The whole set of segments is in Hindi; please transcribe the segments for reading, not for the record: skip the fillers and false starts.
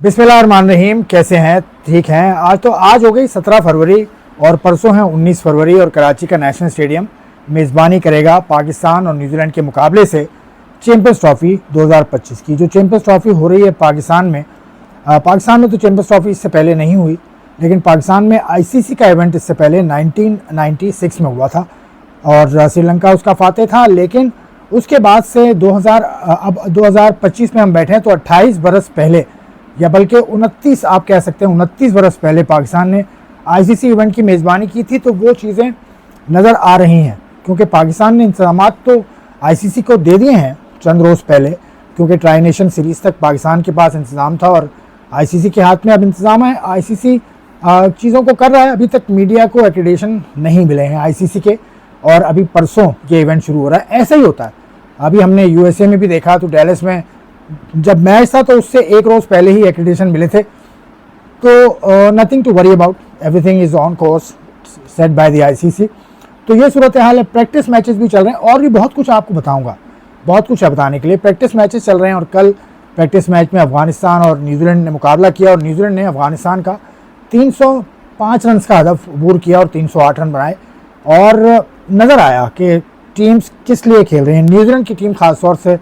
बिस्मिल्लाहिर्रहमानिर्रहीम। कैसे हैं? ठीक हैं। आज हो गई 17 फरवरी और परसों है 19 फरवरी और कराची का नेशनल स्टेडियम मेज़बानी करेगा पाकिस्तान और न्यूजीलैंड के मुकाबले से चैंपियंस ट्रॉफ़ी 2025 की। जो चैंपियंस ट्रॉफ़ी हो रही है पाकिस्तान में तो चैंपियंस ट्रॉफ़ी इससे पहले नहीं हुई, लेकिन पाकिस्तान में आईसीसी का इवेंट इससे पहले 1996 में हुआ था और श्रीलंका उसका फातेह था। लेकिन उसके बाद से अब 2025 में हम बैठे हैं तो 28 बरस पहले, या बल्कि 29 आप कह सकते हैं, 29 बरस पहले पाकिस्तान ने आईसीसी इवेंट की मेज़बानी की थी। तो वो चीज़ें नज़र आ रही हैं, क्योंकि पाकिस्तान ने इंतज़ामात तो आईसीसी को दे दिए हैं चंद रोज़ पहले, क्योंकि ट्राई नेशन सीरीज़ तक पाकिस्तान के पास इंतज़ाम था और आईसीसी के हाथ में अब इंतज़ाम है। आईसीसी चीज़ों को कर रहा है। अभी तक मीडिया को एक्रेडिटेशन नहीं मिले हैं आईसीसी के, और अभी परसों ये इवेंट शुरू हो रहा है। ऐसा ही होता है। अभी हमने यूएसए में भी देखा, तो डैलस में जब मैच था तो उससे एक रोज़ पहले ही एक्रेडिटेशन मिले थे। तो nothing to worry about, everything is on course set by the ICC. तो ये सूरत हाल है। प्रैक्टिस मैचेस भी चल रहे हैं और भी बहुत कुछ आपको बताऊंगा, बहुत कुछ है बताने के लिए। प्रैक्टिस मैचेस चल रहे हैं और कल प्रैक्टिस मैच में अफगानिस्तान और न्यूजीलैंड ने मुकाबला किया और न्यूजीलैंड ने अफगानिस्तान का 305 रन का हदफ अबूर किया और 308 रन बनाए। और नज़र आया कि टीम्स किस लिए खेल रही हैं। न्यूजीलैंड की टीम ख़ास तौर से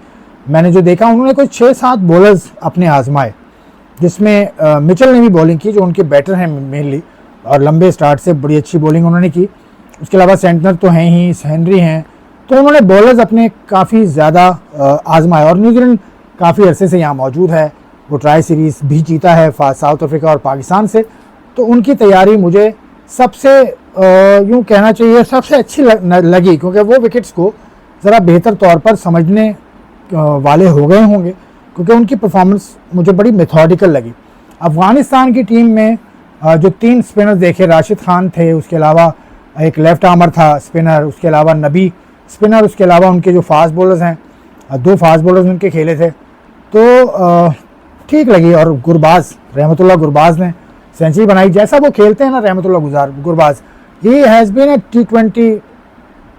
मैंने जो देखा, उन्होंने कोई 6-7 बॉलर्स अपने आजमाए, जिसमें मिचेल ने भी बॉलिंग की, जो उनके बैटर हैं मेनली, और लंबे स्टार्ट से बड़ी अच्छी बॉलिंग उन्होंने की। उसके अलावा सेंटनर तो हैं ही, हेनरी हैं, तो उन्होंने बॉलर्स अपने काफ़ी ज़्यादा आजमाए। और न्यूजीलैंड काफ़ी अरसे से यहाँ मौजूद है, वो ट्राई सीरीज़ भी जीता है साउथ अफ्रीका और पाकिस्तान से। तो उनकी तैयारी मुझे सबसे यूँ कहना चाहिए सबसे अच्छी लगी, क्योंकि वो विकेट्स को ज़रा बेहतर तौर पर समझने वाले हो गए होंगे, क्योंकि उनकी परफॉर्मेंस मुझे बड़ी मेथोडिकल लगी। अफ़गानिस्तान की टीम में जो 3 स्पिनर देखे, राशिद खान थे, उसके अलावा एक लेफ़्ट आर्मर था स्पिनर, उसके अलावा नबी स्पिनर, उसके अलावा उनके जो फास्ट बॉलर्स हैं 2 फास्ट बॉलर्स उनके खेले थे, तो ठीक लगी। और गुरबाज, रहमतुल्लाह गुरबाज ने सेंचुरी बनाई। जैसा वो खेलते हैं ना Rahmatullah Gurbaz, he has been a T20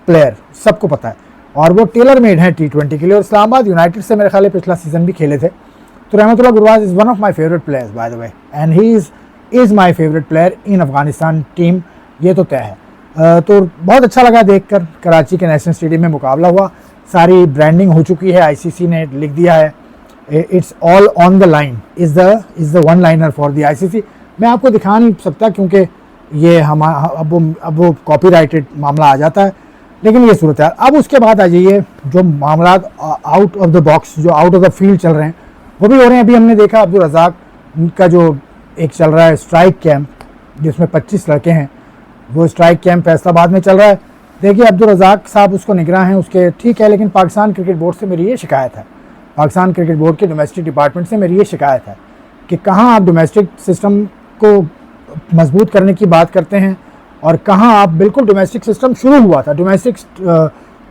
player, सबको पता है, और वो टेलर मेड है T20 के लिए। और इस्लामाबाद यूनाइटेड से मेरे ख्याल है पिछला सीज़न भी खेले थे। तो रहमतुल्लाह Gurbaz is one of my favourite players by the way, and he is my favourite player in Afghanistan team, ये तो तय है। तो बहुत अच्छा लगा देखकर। कराची के नेशनल स्टेडियम में मुकाबला हुआ, सारी ब्रांडिंग हो चुकी है, आईसीसी ने लिख दिया है, it's all on the line is the one liner for the ICC. मैं आपको दिखा नहीं सकता, क्योंकि ये अब वो कॉपीराइटेड मामला आ जाता है, लेकिन ये सूरत है। अब उसके बाद आ जाइए, जो मामला आउट ऑफ द बॉक्स, जो आउट ऑफ द फील्ड चल रहे हैं, वो भी हो रहे हैं। अभी हमने देखा अब्दुल रज़ाक का जो एक चल रहा है स्ट्राइक कैंप, जिसमें 25 लड़के हैं, वो स्ट्राइक कैंप फैसलाबाद में चल रहा है। देखिए अब्दुल रज़ाक साहब उसको निगरान हैं उसके, ठीक है, लेकिन पाकिस्तान क्रिकेट बोर्ड से मेरी ये शिकायत है, पाकिस्तान क्रिकेट बोर्ड के डोमेस्टिक डिपार्टमेंट से मेरी ये शिकायत है कि कहाँ आप डोमेस्टिक सिस्टम को मजबूत करने की बात करते हैं और कहाँ आप बिल्कुल डोमेस्टिक सिस्टम शुरू हुआ था, डोमेस्टिक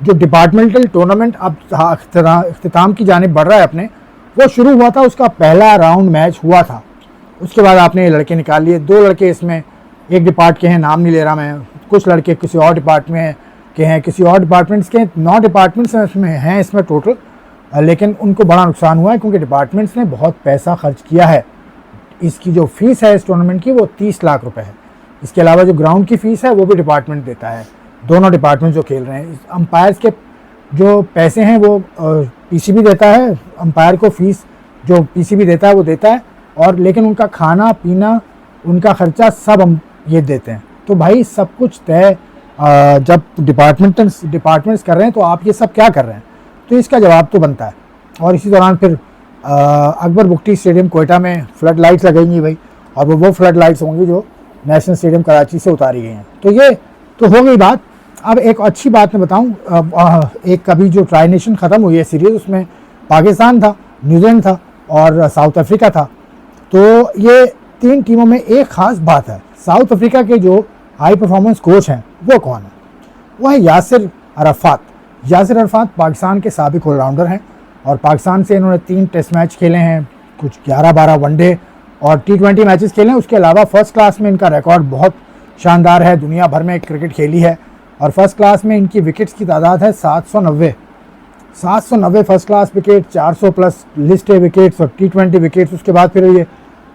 जो डिपार्टमेंटल टूर्नामेंट अब अख्तिताम की जानिब बढ़ रहा है अपने, वो शुरू हुआ था, उसका पहला राउंड मैच हुआ था। उसके बाद आपने ये लड़के निकाल लिए, 2 लड़के इसमें एक डिपार्ट के हैं, नाम नहीं ले रहा मैं, कुछ लड़के किसी और डिपार्टमेंट के हैं, किसी और डिपार्टमेंट्स के 9 डिपार्टमेंट्स इसमें हैं इसमें टोटल, लेकिन उनको बड़ा नुकसान हुआ है, क्योंकि डिपार्टमेंट्स ने बहुत पैसा खर्च किया है। इसकी जो फ़ीस है इस टूर्नामेंट की वो 30 लाख रुपए है। इसके अलावा जो ग्राउंड की फ़ीस है वो भी डिपार्टमेंट देता है, दोनों डिपार्टमेंट जो खेल रहे हैं। अंपायर्स के जो पैसे हैं वो पीसीबी देता है, अंपायर को फ़ीस जो पीसीबी देता है वो देता है, और लेकिन उनका खाना पीना, उनका ख़र्चा सब हम ये देते हैं। तो भाई सब कुछ तय जब डिपार्टमेंट्स कर रहे हैं, तो आप ये सब क्या कर रहे हैं? तो इसका जवाब तो बनता है। और इसी दौरान फिर अकबर बुख्ती स्टेडियम कोयटा में फ्लड लाइट्स लगेंगी भाई, और वो फ्लड लाइट्स होंगी जो नेशनल स्टेडियम कराची से उतारी गई हैं। तो ये तो हो गई बात। अब एक अच्छी बात मैं बताऊं, एक कभी जो ट्राई नेशन ख़त्म हुई है सीरीज़, उसमें पाकिस्तान था, न्यूजीलैंड था और साउथ अफ्रीका था। तो ये 3 टीमों में एक ख़ास बात है, साउथ अफ्रीका के जो हाई परफॉर्मेंस कोच हैं वो कौन है? वो है Yasser Arafat. Yasser Arafat Pakistan के साबिक ऑलराउंडर हैं, और पाकिस्तान से इन्होंने 3 टेस्ट मैच खेले हैं, कुछ 11-12 वनडे और T20 मैचेस खेले हैं। उसके अलावा फ़र्स्ट क्लास में इनका रिकॉर्ड बहुत शानदार है, दुनिया भर में क्रिकेट खेली है, और फर्स्ट क्लास में इनकी विकेट्स की तादाद है 790 first class wicket, 400 plus list A wickets और T20 विकेट्स। उसके बाद फिर ये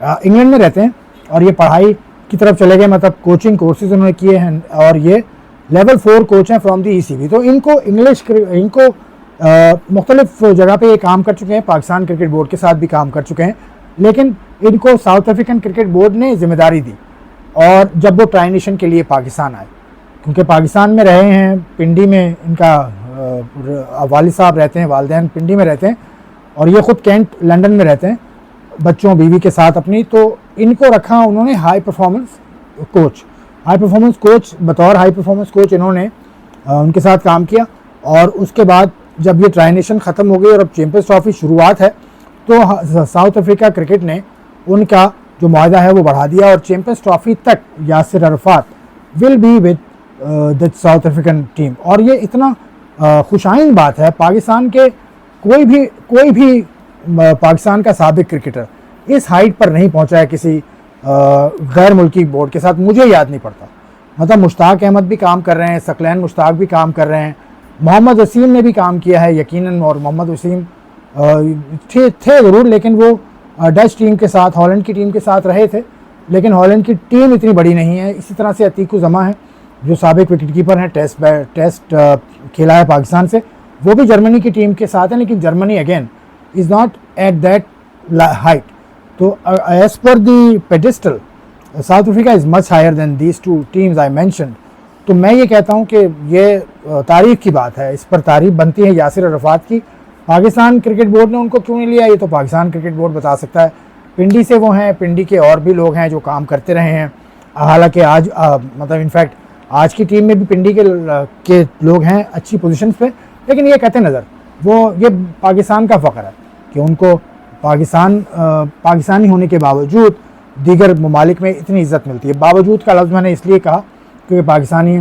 इंग्लैंड में रहते हैं और ये पढ़ाई की तरफ चले गए, मतलब कोचिंग कोर्सेज उन्होंने किए हैं और ये लेवल 4 कोच हैं फ्रॉम दी ECB। तो इनको मुख्तलिफ जगह पे ये काम कर चुके हैं, पाकिस्तान क्रिकेट बोर्ड के साथ भी काम कर चुके हैं, लेकिन इनको साउथ अफ्रीकन क्रिकेट बोर्ड ने जिम्मेदारी दी। और जब वो ट्राइनेशन के लिए पाकिस्तान आए, क्योंकि पाकिस्तान में रहे हैं, पिंडी में इनका वालिद साहब रहते हैं, वालिदैन पिंडी में रहते हैं और ये ख़ुद कैंट लंदन में रहते हैं बच्चों बीवी के साथ अपनी। तो इनको रखा उन्होंने हाई परफॉर्मेंस कोच बतौर हाई परफॉर्मेंस कोच इन्होंने उनके साथ काम किया। और उसके बाद जब ये ट्राइनेशन ख़त्म हो गई और अब चैम्पियंस ट्रॉफी शुरुआत है, तो साउथ अफ्रीका क्रिकेट ने उनका जो मुआहदा है वो बढ़ा दिया और चैम्पियंस ट्रॉफी तक Yasir Arafat will be with the South African team. और ये इतना खुशाइन बात है, पाकिस्तान के कोई भी पाकिस्तान का साबिक क्रिकेटर इस हाइट पर नहीं पहुंचा है किसी गैर मुल्की बोर्ड के साथ, मुझे याद नहीं पड़ता। मतलब मुश्ताक अहमद भी काम कर रहे हैं, सकलैन मुश्ताक भी काम कर रहे हैं, मोहम्मद वसीम ने भी काम किया है यकीनन। और मोहम्मद वसीम थे ज़रूर, लेकिन वो डच टीम के साथ, हॉलैंड की टीम के साथ रहे थे, लेकिन हॉलैंड की टीम इतनी बड़ी नहीं है। इसी तरह से अतीक उज़्ज़मा है जो साबिक विकेट कीपर हैं, टेस्ट खेला है पाकिस्तान से, वो भी जर्मनी की टीम के साथ हैं, लेकिन Germany again is not at that height. तो एज पर the pedestal South Africa is much higher than these two teams I mentioned. तो मैं ये कहता हूँ कि ये तारीफ़ की बात है, इस पर तारीफ़ बनती है यासिर अरफात की। पाकिस्तान क्रिकेट बोर्ड ने उनको क्यों नहीं लिया, ये तो पाकिस्तान क्रिकेट बोर्ड बता सकता है। पिंडी से वो हैं, पिंडी के और भी लोग हैं जो काम करते रहे हैं। हालांकि आज मतलब इनफैक्ट आज की टीम में भी पिंडी के लोग हैं अच्छी पोजीशंस पे, लेकिन ये कहते नज़र ये पाकिस्तान का फ़ख्र है कि उनको पाकिस्तानी होने के बावजूद दीगर ममालिक में इतनी इज़्ज़त मिलती है। बावजूद का लफ्ज़ मैंने इसलिए कहा क्योंकि पाकिस्तानी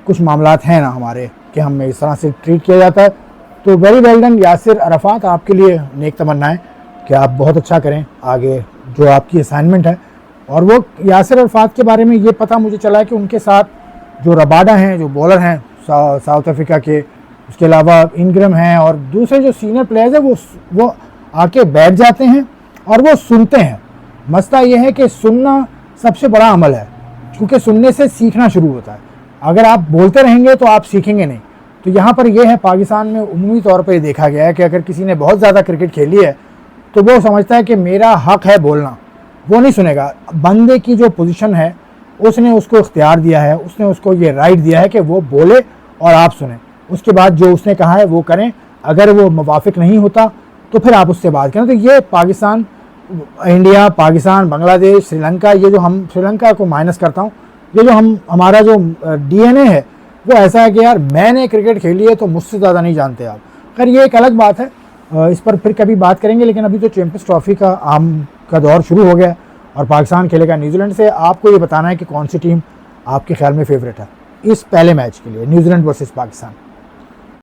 कुछ मामलात हैं ना हमारे कि हमें इस तरह से ट्रीट किया जाता है। तो very well done Yasir Arfat, आपके लिए नेक तमन्नाएं कि आप बहुत अच्छा करें आगे जो आपकी असाइनमेंट है। और वो यासिर अरफात के बारे में ये पता मुझे चला है कि उनके साथ जो रबाडा हैं, जो बॉलर हैं साउथ अफ्रीका के, उसके अलावा इनग्रम हैं और दूसरे जो सीनियर प्लेयर्स हैं वो आके बैठ जाते हैं और वो सुनते हैं। मसला ये है कि सुनना सबसे बड़ा अमल है, क्योंकि सुनने से सीखना शुरू होता है। अगर आप बोलते रहेंगे तो आप सीखेंगे नहीं। तो यहाँ पर यह है, पाकिस्तान में उमूमी तौर पर देखा गया है कि अगर किसी ने बहुत ज़्यादा क्रिकेट खेली है तो वो समझता है कि मेरा हक़ है बोलना, वो नहीं सुनेगा। बंदे की जो पोजीशन है उसने उसको इख्तियार दिया है, उसने उसको ये राइट दिया है कि वो बोले और आप सुने। उसके बाद जो उसने कहा है वो करें, अगर वो मुवाफिक नहीं होता तो फिर आप उससे बात करें। तो ये पाकिस्तान, इंडिया, पाकिस्तान, बांग्लादेश, श्रीलंका, ये जो हम श्रीलंका को माइनस करता हूँ, ये जो हमारा जो DNA है वो ऐसा है कि यार मैंने क्रिकेट खेली है तो मुझसे ज़्यादा नहीं जानते आप। खैर ये एक अलग बात है, इस पर फिर कभी बात करेंगे। लेकिन अभी तो चैम्पियंस ट्रॉफी का दौर शुरू हो गया और पाकिस्तान खेलेगा न्यूजीलैंड से। आपको ये बताना है कि कौन सी टीम आपके ख्याल में फेवरेट है इस पहले मैच के लिए, न्यूजीलैंड वर्सेस पाकिस्तान।